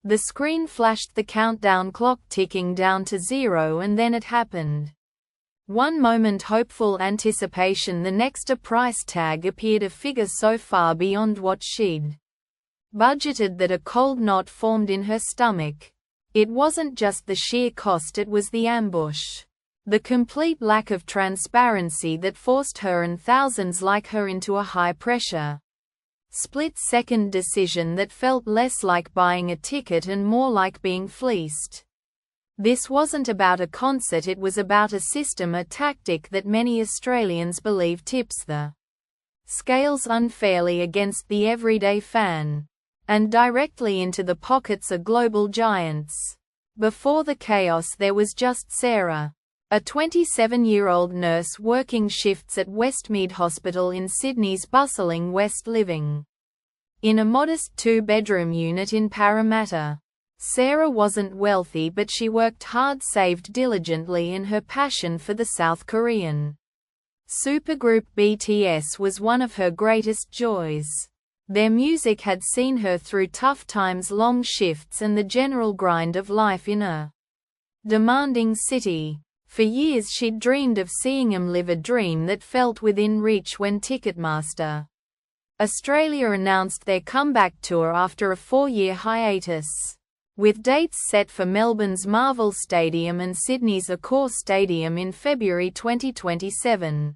The screen flashed the countdown clock ticking down to 0, and then it happened. One moment hopeful anticipation, the next a price tag appeared, a figure so far beyond what she'd budgeted that a cold knot formed in her stomach. It wasn't just the sheer cost, it was the ambush. The complete lack of transparency that forced her and thousands like her into a high-pressure, split-second decision that felt less like buying a ticket and more like being fleeced. This wasn't about a concert, it was about a system, a tactic that many Australians believe tips the scales unfairly against the everyday fan, and directly into the pockets of global giants. Before the chaos there was just Sarah, a 27-year-old nurse working shifts at Westmead Hospital in Sydney's bustling West, living in a modest two-bedroom unit in Parramatta. Sarah wasn't wealthy, but she worked hard, saved diligently, and her passion for the South Korean supergroup BTS was one of her greatest joys. Their music had seen her through tough times, long shifts, and the general grind of life in a demanding city. For years she'd dreamed of seeing them live a dream that felt within reach when Ticketmaster Australia announced their comeback tour after a 4-year hiatus, with dates set for Melbourne's Marvel Stadium and Sydney's Accor Stadium in February 2027.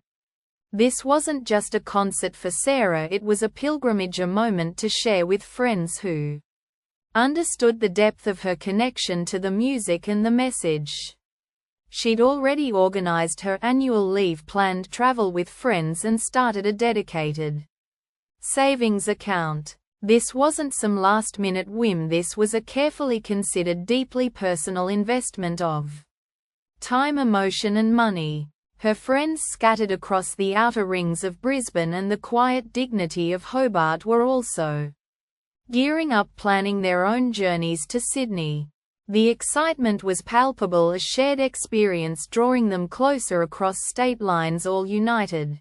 This wasn't just a concert for Sarah, it was a pilgrimage, a moment to share with friends who understood the depth of her connection to the music and the message. She'd already organized her annual leave, planned travel with friends, and started a dedicated savings account. This wasn't some last-minute whim, this was a carefully considered, deeply personal investment of time, emotion and money. Her friends scattered across the outer rings of Brisbane and the quiet dignity of Hobart were also gearing up, planning their own journeys to Sydney. The excitement was palpable, a shared experience drawing them closer across state lines, all united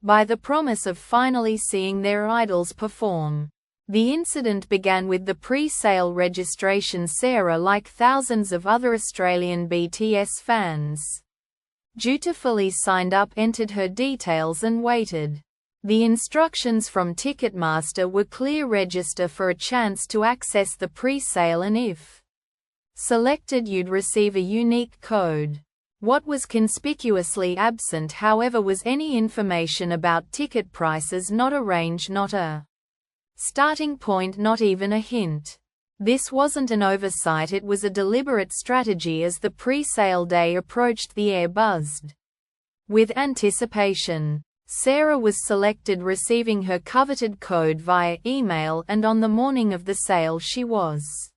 by the promise of finally seeing their idols perform. The incident began with the pre-sale registration. Sarah, like thousands of other Australian BTS fans, dutifully signed up, entered her details and waited. The instructions from Ticketmaster were clear: register for a chance to access the pre-sale, and if selected you'd receive a unique code. What was conspicuously absent, however, was any information about ticket prices, not a range, not a starting point, not even a hint. This wasn't an oversight, it was a deliberate strategy. As the pre-sale day approached, the air buzzed with anticipation. Sarah was selected, receiving her coveted code via email, and on the morning of the sale she was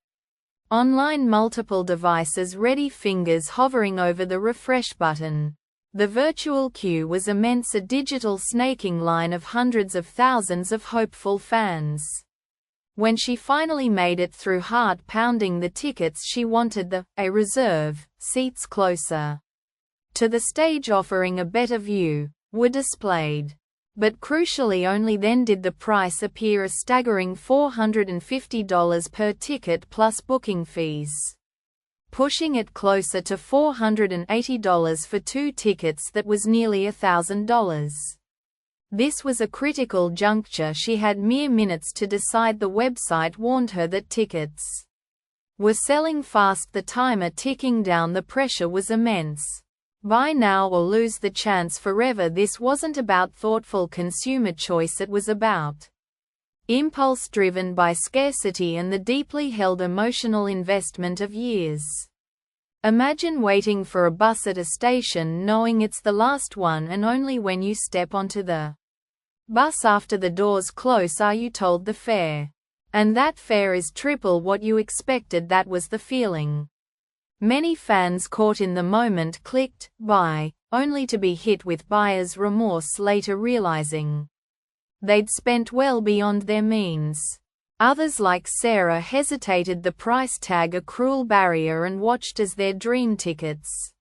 online, multiple devices ready, fingers hovering over the refresh button. The virtual queue was immense, a digital snaking line of hundreds of thousands of hopeful fans. When she finally made it through, heart pounding, the tickets she wanted, a reserve, seats closer to the stage offering a better view, were displayed. But crucially, only then did the price appear, a staggering $450 per ticket plus booking fees, pushing it closer to $480 for 2 tickets. That was nearly $1,000. This was a critical juncture. She had mere minutes to decide. The website warned her that tickets were selling fast, the timer ticking down, the pressure was immense. Buy now or lose the chance forever. This wasn't about thoughtful consumer choice, it was about impulse driven by scarcity and the deeply held emotional investment of years. Imagine waiting for a bus at a station, knowing it's the last one, and only when you step onto the bus after the doors close are you told the fare. And that fare is triple what you expected. That was the feeling. Many fans caught in the moment clicked buy, only to be hit with buyer's remorse later, realizing they'd spent well beyond their means. Others, like Sarah, hesitated, the price tag a cruel barrier, and watched as their dream tickets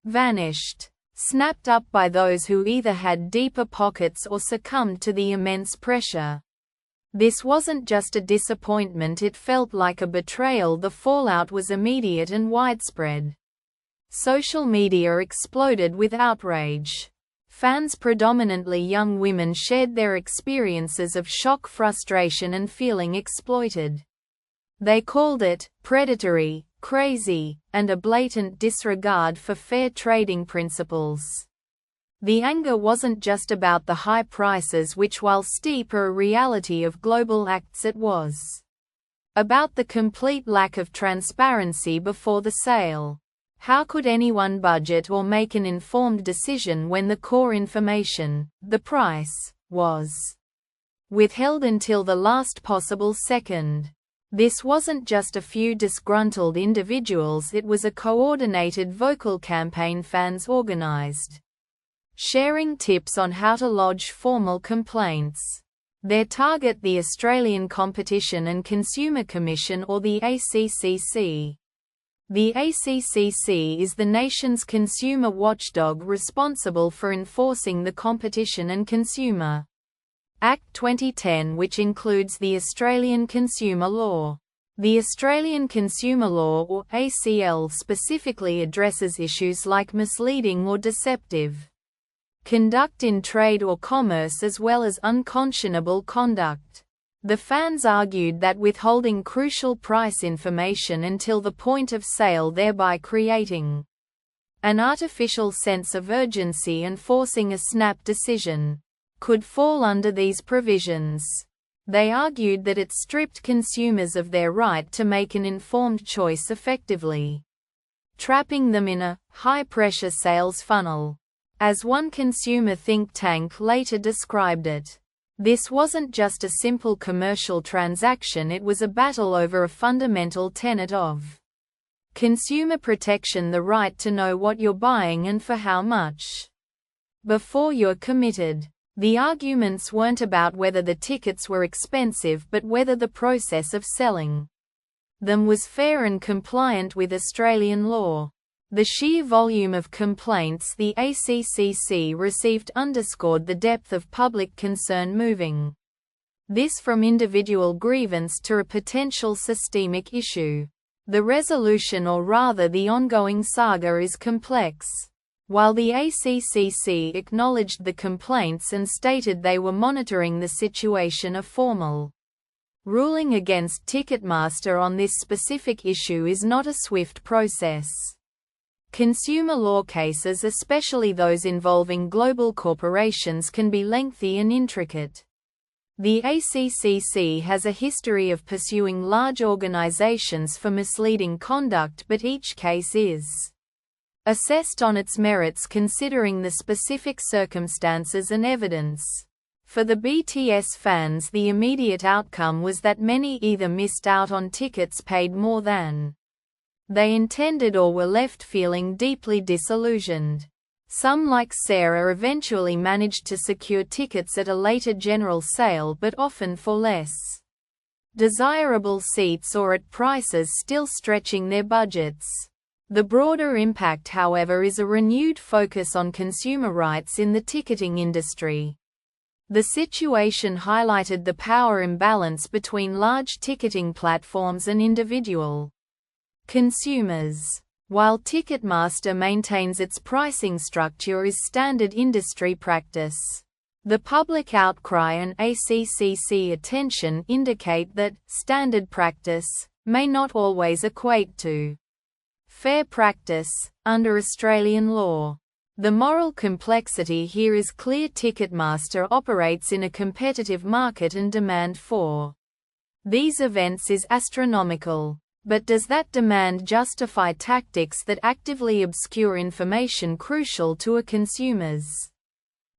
vanished, snapped up by those who either had deeper pockets or succumbed to the immense pressure. This wasn't just a disappointment, it felt like a betrayal. The fallout was immediate and widespread. Social media exploded with outrage. Fans, predominantly young women, shared their experiences of shock, frustration, and feeling exploited. They called it predatory, crazy, and a blatant disregard for fair trading principles. The anger wasn't just about the high prices, which, while steep, are a reality of global acts. It was about the complete lack of transparency before the sale. How could anyone budget or make an informed decision when the core information, the price, was withheld until the last possible second? This wasn't just a few disgruntled individuals, it was a coordinated vocal campaign fans organized, sharing tips on how to lodge formal complaints. Their target: the Australian Competition and Consumer Commission, or the ACCC. The ACCC is the nation's consumer watchdog responsible for enforcing the Competition and Consumer Act 2010, which includes the Australian Consumer Law. The Australian Consumer Law, or ACL, specifically addresses issues like misleading or deceptive conduct in trade or commerce, as well as unconscionable conduct. The fans argued that withholding crucial price information until the point of sale, thereby creating an artificial sense of urgency and forcing a snap decision, could fall under these provisions. They argued that it stripped consumers of their right to make an informed choice, effectively trapping them in a high-pressure sales funnel. As one consumer think tank later described it, this wasn't just a simple commercial transaction, it was a battle over a fundamental tenet of consumer protection: the right to know what you're buying and for how much before you're committed. The arguments weren't about whether the tickets were expensive, but whether the process of selling them was fair and compliant with Australian law. The sheer volume of complaints the ACCC received underscored the depth of public concern, moving this from individual grievance to a potential systemic issue. The resolution, or rather the ongoing saga, is complex. While the ACCC acknowledged the complaints and stated they were monitoring the situation, a formal ruling against Ticketmaster on this specific issue is not a swift process. Consumer law cases, especially those involving global corporations, can be lengthy and intricate. The ACCC has a history of pursuing large organizations for misleading conduct, but each case is assessed on its merits considering the specific circumstances and evidence. For the BTS fans, the immediate outcome was that many either missed out on tickets paid more than they intended or were left feeling deeply disillusioned. Some, like Sarah, eventually managed to secure tickets at a later general sale, but often for less desirable seats or at prices still stretching their budgets. The broader impact, however, is a renewed focus on consumer rights in the ticketing industry. The situation highlighted the power imbalance between large ticketing platforms and individual consumers. While Ticketmaster maintains its pricing structure as standard industry practice, the public outcry and ACCC attention indicate that standard practice may not always equate to fair practice under Australian law. The moral complexity here is clear. Ticketmaster operates in a competitive market and demand for these events is astronomical. But does that demand justify tactics that actively obscure information crucial to a consumer's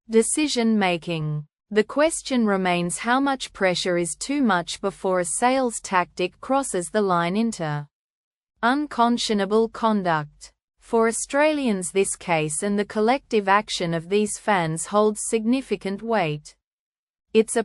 decision-making? The question remains: how much pressure is too much before a sales tactic crosses the line into unconscionable conduct? For Australians, this case and the collective action of these fans holds significant weight. It's a